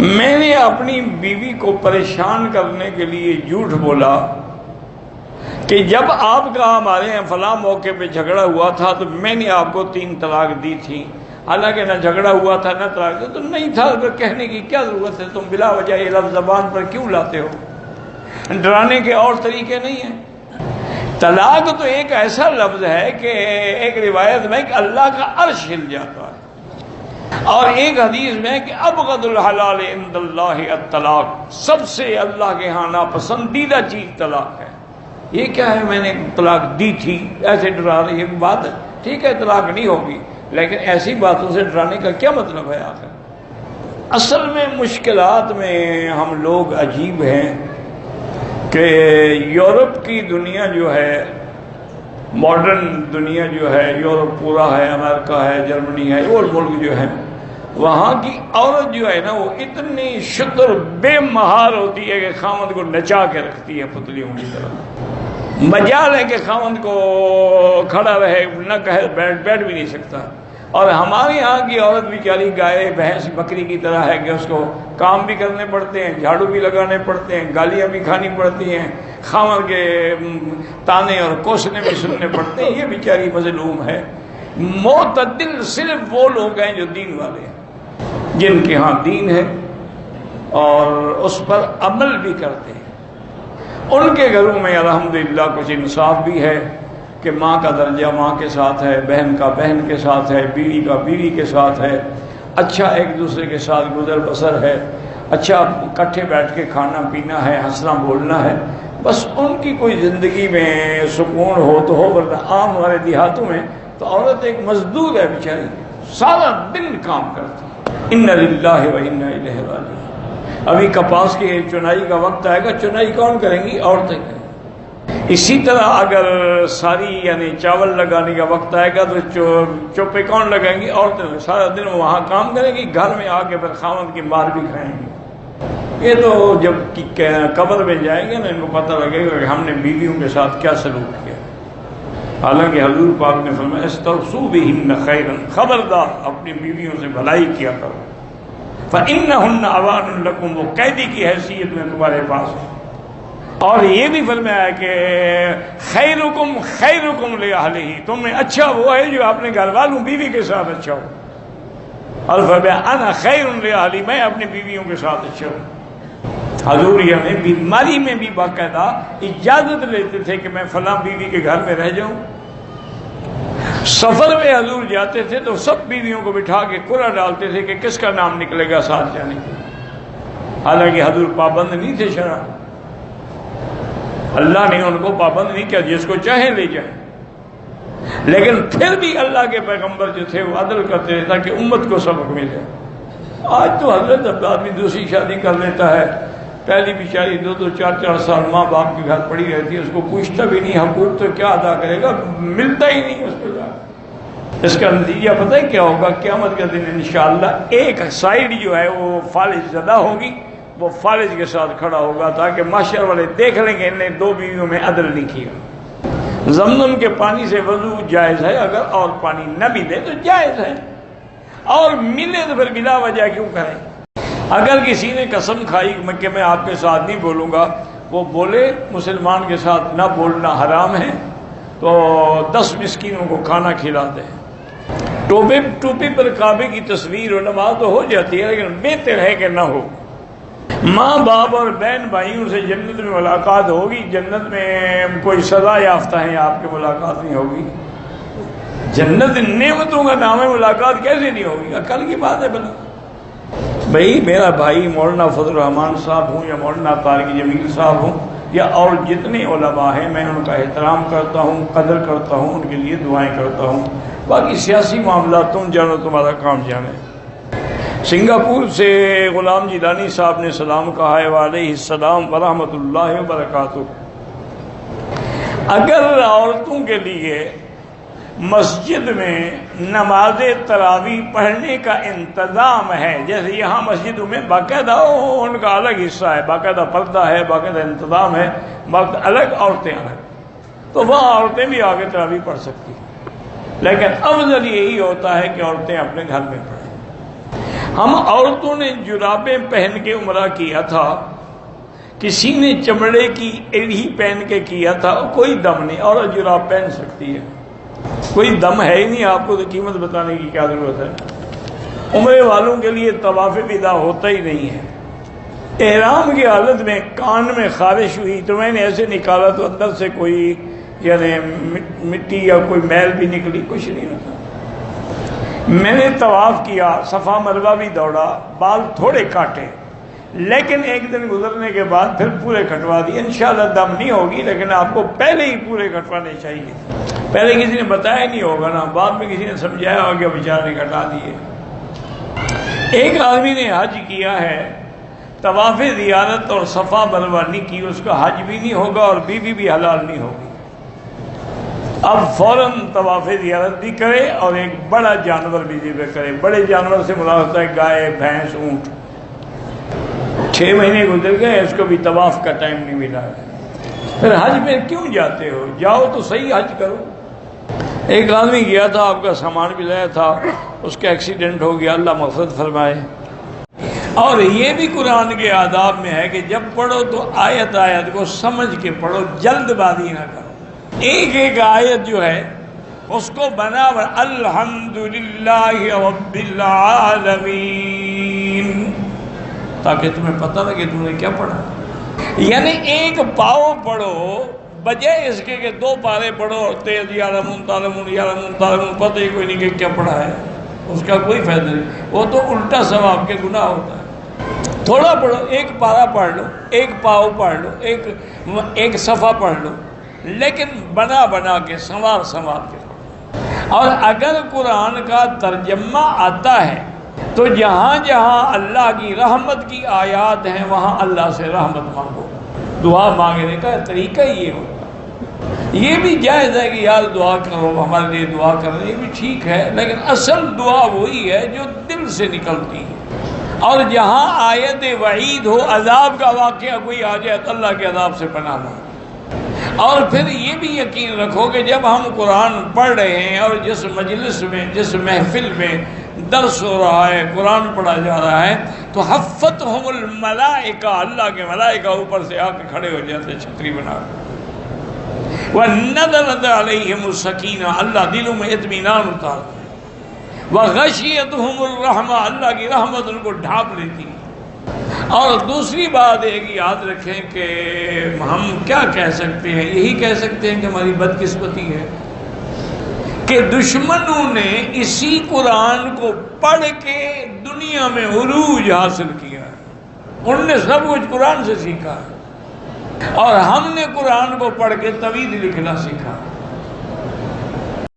میں نے اپنی بیوی کو پریشان کرنے کے لیے جھوٹ بولا کہ جب آپ کا ہمارے یہاں فلاں موقع پہ جھگڑا ہوا تھا تو میں نے آپ کو 3 طلاق دی تھی، حالانکہ نہ جھگڑا ہوا تھا نہ طلاق دی تو نہیں تھا، کہنے کی کیا ضرورت ہے؟ تم بلا وجہ یہ لفظ زبان پر کیوں لاتے ہو؟ ڈرانے کے اور طریقے نہیں ہیں۔ طلاق تو ایک ایسا لفظ ہے کہ ایک روایت میں کہ اللہ کا عرش ہل جاتا ہے، اور ایک حدیث میں کہ ابغض الحلال عند اللہ الطلاق، سب سے اللہ کے ہاں ناپسندیدہ چیز طلاق ہے۔ یہ کیا ہے؟ میں نے طلاق دی تھی، ایسے ڈرا رہی ہے بات، ٹھیک ہے طلاق نہیں ہوگی، لیکن ایسی باتوں سے ڈرانے کا کیا مطلب ہے آخر؟ اصل میں مشکلات میں ہم لوگ عجیب ہیں کہ یورپ کی دنیا جو ہے، ماڈرن دنیا جو ہے، یورپ پورا ہے، امریکہ ہے، جرمنی ہے، اور ملک جو ہے، وہاں کی عورت جو ہے نا وہ اتنی شطر بے مہار ہوتی ہے کہ خاوند کو نچا کے رکھتی ہے پتلیوں کی طرح۔ مجال ہے کہ خاوند کو کھڑا رہے، نہ کہے بیٹھ بھی نہیں سکتا۔ اور ہمارے یہاں کی عورت بیچاری گائے بھینس بکری کی طرح ہے کہ اس کو کام بھی کرنے پڑتے ہیں، جھاڑو بھی لگانے پڑتے ہیں، گالیاں بھی کھانی پڑتی ہیں، خاوند کے تانے اور کوسنے بھی سننے پڑتے ہیں۔ یہ بیچاری مظلوم ہے۔ معتدل صرف وہ لوگ ہیں جو دین والے ہیں، جن کے ہاں دین ہے اور اس پر عمل بھی کرتے ہیں۔ ان کے گھروں میں الحمدللہ کچھ انصاف بھی ہے کہ ماں کا درجہ ماں کے ساتھ ہے، بہن کا بہن کے ساتھ ہے، بیوی کا بیوی کے ساتھ ہے، اچھا ایک دوسرے کے ساتھ گزر بسر ہے، اچھا اکٹھے بیٹھ کے کھانا پینا ہے، ہنسنا بولنا ہے۔ بس ان کی کوئی زندگی میں سکون ہو تو ہو، ورنہ عام ہمارے دیہاتوں میں تو عورت ایک مزدور ہے بیچاری، سارا دن کام کرتی ہے۔ انا للہ و انا الیہ راجعون۔ ابھی کپاس کی چنائی کا وقت آئے گا، چنائی کون کریں گی؟ عورتیں کریں گی۔ اسی طرح اگر ساری یعنی چاول لگانے کا وقت آئے گا تو چوپے کون لگائیں گی؟ عورتیں۔ سارا دن وہاں کام کریں گی، گھر میں آ کے پھر خاوند کی مار بھی کھائیں گی۔ یہ تو جب قبر میں جائیں گے نا ان کو پتہ لگے گا کہ ہم نے بیویوں کے ساتھ کیا سلوک کیا۔ حالانکہ حضور پاک نے فرمایا استوصوا بہن خیرا، خبردار اپنی بیویوں سے بھلائی کیا کرو، فإنہن اوان لکم، وہ قیدی کی حیثیت میں تمہارے پاس ہے۔ اور یہ بھی فرمایا کہ خیرکم خیرکم لأہلہ، تم میں اچھا وہ ہے جو اپنے گھر والوں بیوی کے ساتھ اچھا ہو۔ اور فرمایا انا خیر لأہلی، میں اپنی بیویوں کے ساتھ اچھا ہوں۔ حضور ہمیں بیماری میں بھی باقاعدہ اجازت لیتے تھے کہ میں فلاں بیوی کے گھر میں رہ جاؤں۔ سفر میں حضور جاتے تھے تو سب بیویوں کو بٹھا کے قرعہ ڈالتے تھے کہ کس کا نام نکلے گا ساتھ جانے کے۔ حالانکہ حضور پابند نہیں تھے شرع، اللہ نے ان کو پابند نہیں کیا، جس کو چاہے لے جائیں، لیکن پھر بھی اللہ کے پیغمبر جو تھے وہ عدل کرتے تھے تاکہ امت کو سبق ملے۔ آج تو حضرت اب آدمی دوسری شادی کر لیتا ہے، پہلی بیچاری 2 4 سال ماں باپ کے گھر پڑی رہتی ہے، اس کو پوچھتا بھی نہیں، حقوق تو کیا ادا کرے گا، ملتا ہی نہیں اس کو جا۔ اس کا نتیجہ پتہ ہے کیا ہوگا؟ قیامت کے دن انشاءاللہ ایک سائیڈ جو ہے وہ فالج زدہ ہوگی، وہ فالج کے ساتھ کھڑا ہوگا تاکہ معاشر والے دیکھ لیں گے ان نے 2 بیویوں میں عدل نہیں کیا۔ زمزم کے پانی سے وضو جائز ہے، اگر اور پانی نہ ملے تو جائز ہے، اور ملے تو پھر بلا وجہ کیوں کریں؟ اگر کسی نے قسم کھائی کہ میں آپ کے ساتھ نہیں بولوں گا، وہ بولے مسلمان کے ساتھ نہ بولنا حرام ہے، تو 10 مسکینوں کو کھانا کھلاتے ہیں۔ ٹوپی پر کعبے کی تصویر و نماز تو ہو جاتی ہے، لیکن بہتر ہے کہ نہ ہو۔ ماں باپ اور بہن بھائیوں سے جنت میں ملاقات ہوگی، جنت میں کوئی سزا یافتہ ہے آپ کی ملاقات نہیں ہوگی؟ جنت نعمتوں کا نام ہے، ملاقات کیسے نہیں ہوگی؟ عقل کی بات ہے بنا۔ بھائی میرا بھائی مولانا فضل الرحمان صاحب ہوں یا مولانا طارق جمیل صاحب ہوں یا اور جتنے علماء ہیں، میں ان کا احترام کرتا ہوں، قدر کرتا ہوں، ان کے لیے دعائیں کرتا ہوں۔ باقی سیاسی معاملات تم جانو، تمہارا کام جانے۔ سنگاپور سے غلام جیلانی صاحب نے سلام کہا ہے، وعلیہ السلام ورحمۃ اللہ وبرکاتہ۔ اگر عورتوں کے لیے مسجد میں نماز تراویح پڑھنے کا انتظام ہے، جیسے یہاں مسجدوں میں باقاعدہ ان کا الگ حصہ ہے، باقاعدہ پردہ ہے، باقاعدہ انتظام ہے، وقت الگ، عورتیں الگ، تو وہ عورتیں بھی آگے تراویح پڑھ سکتی، لیکن افضل یہی ہوتا ہے کہ عورتیں اپنے گھر میں پڑھیں۔ ہم عورتوں نے جرابیں پہن کے عمرہ کیا تھا، کسی نے چمڑے کی ایڑھی پہن کے کیا تھا، کوئی دم نہیں، اور جراب پہن سکتی ہے، کوئی دم ہے ہی نہیں، آپ کو تو قیمت بتانے کی کیا ضرورت ہے۔ عمرے والوں کے لیے طواف ودا ہوتا ہی نہیں ہے۔ احرام کی حالت میں کان میں خارش ہوئی تو میں نے ایسے نکالا تو اندر سے کوئی یعنی مٹی یا کوئی میل بھی نکلی، کچھ نہیں ہوتا۔ میں نے طواف کیا، صفا مروہ بھی دوڑا، بال تھوڑے کاٹے، لیکن ایک دن گزرنے کے بعد پھر پورے کٹوا دیے۔ انشاءاللہ دم نہیں ہوگی، لیکن آپ کو پہلے ہی پورے کٹوانے چاہیے۔ پہلے کسی نے بتایا نہیں ہوگا نا، بعد میں کسی نے سمجھایا ہوگا، بیچارے نے کٹا دیے۔ ایک آدمی نے حج کیا ہے، طواف زیارت اور صفا مروہ نہیں کی، اس کا حج بھی نہیں ہوگا اور بیوی بھی حلال نہیں ہوگی۔ اب فوراً طواف زیارت بھی کرے اور ایک بڑا جانور بھی ذبح کرے۔ بڑے جانور سے مراد ہوتا ہے گائے، بھینس، اونٹ۔ 6 مہینے گزر گئے، اس کو بھی طواف کا ٹائم نہیں ملا ہے۔ پھر حج میں کیوں جاتے ہو؟ جاؤ تو صحیح حج کرو۔ ایک آدمی گیا تھا، آپ کا سامان بھی لایا تھا، اس کا ایکسیڈنٹ ہو گیا، اللہ مغفرت فرمائے۔ اور یہ بھی قرآن کے آداب میں ہے کہ جب پڑھو تو آیت آیت کو سمجھ کے پڑھو، جلد بازی نہ کرو۔ ایک ایک آیت جو ہے اس کو بنا الحمدللہ رب العالمین، تاکہ تمہیں پتہ لگے تم نے کیا پڑھا۔ یعنی ایک پاؤ پڑھو بجائے اس کے کہ 2 پارے پڑھو اور تیز یعلمون تعلمون یعلمون تعلمون، پتہ ہی کوئی نہیں کہ کیا پڑھا ہے، اس کا کوئی فائدہ نہیں، وہ تو الٹا ثواب کے گناہ ہوتا ہے۔ تھوڑا پڑھو، ایک پارا پڑھ لو، ایک پاؤ پڑھ لو، ایک صفحہ پڑھ لو، لیکن بنا بنا کے سنوار کے پڑھو۔ اور اگر قرآن کا ترجمہ آتا ہے تو جہاں جہاں اللہ کی رحمت کی آیات ہیں وہاں اللہ سے رحمت مانگو۔ دعا مانگنے کا طریقہ یہ ہوتا ہے۔ یہ بھی جائز ہے کہ یار دعا کرو، ہمارے لیے دعا کرو، یہ بھی ٹھیک ہے، لیکن اصل دعا وہی ہے جو دل سے نکلتی ہے۔ اور جہاں آیت وعید ہو، عذاب کا واقعہ کوئی آ جائے تو اللہ کے عذاب سے پناہ لو۔ اور پھر یہ بھی یقین رکھو کہ جب ہم قرآن پڑھ رہے ہیں اور جس مجلس میں، جس محفل میں درس ہو رہا ہے، قرآن پڑھا جا رہا ہے، تو حفتہم الملائکہ، اللہ کے ملائکہ اوپر سے آ کے کھڑے ہو جاتے چھتری بنا کر، وَنَزَلَتْ عَلَيْهِمُ السَّكِینَةُ، اللہ دلوں میں اطمینان اتارتا ہے، وَغَشِيَتْهُمُ الرَّحْمَةُ، اللہ کی رحمت ان کو ڈھانپ لیتی ہے۔ اور دوسری بات ایک یاد رکھیں کہ ہم کیا کہہ سکتے ہیں، یہی کہہ سکتے ہیں کہ ہماری بدقسمتی ہے کہ دشمنوں نے اسی قرآن کو پڑھ کے دنیا میں عروج حاصل کیا ہے۔ ان نے سب کچھ قرآن سے سیکھا ہے اور ہم نے قرآن کو پڑھ کے طویل لکھنا سیکھا۔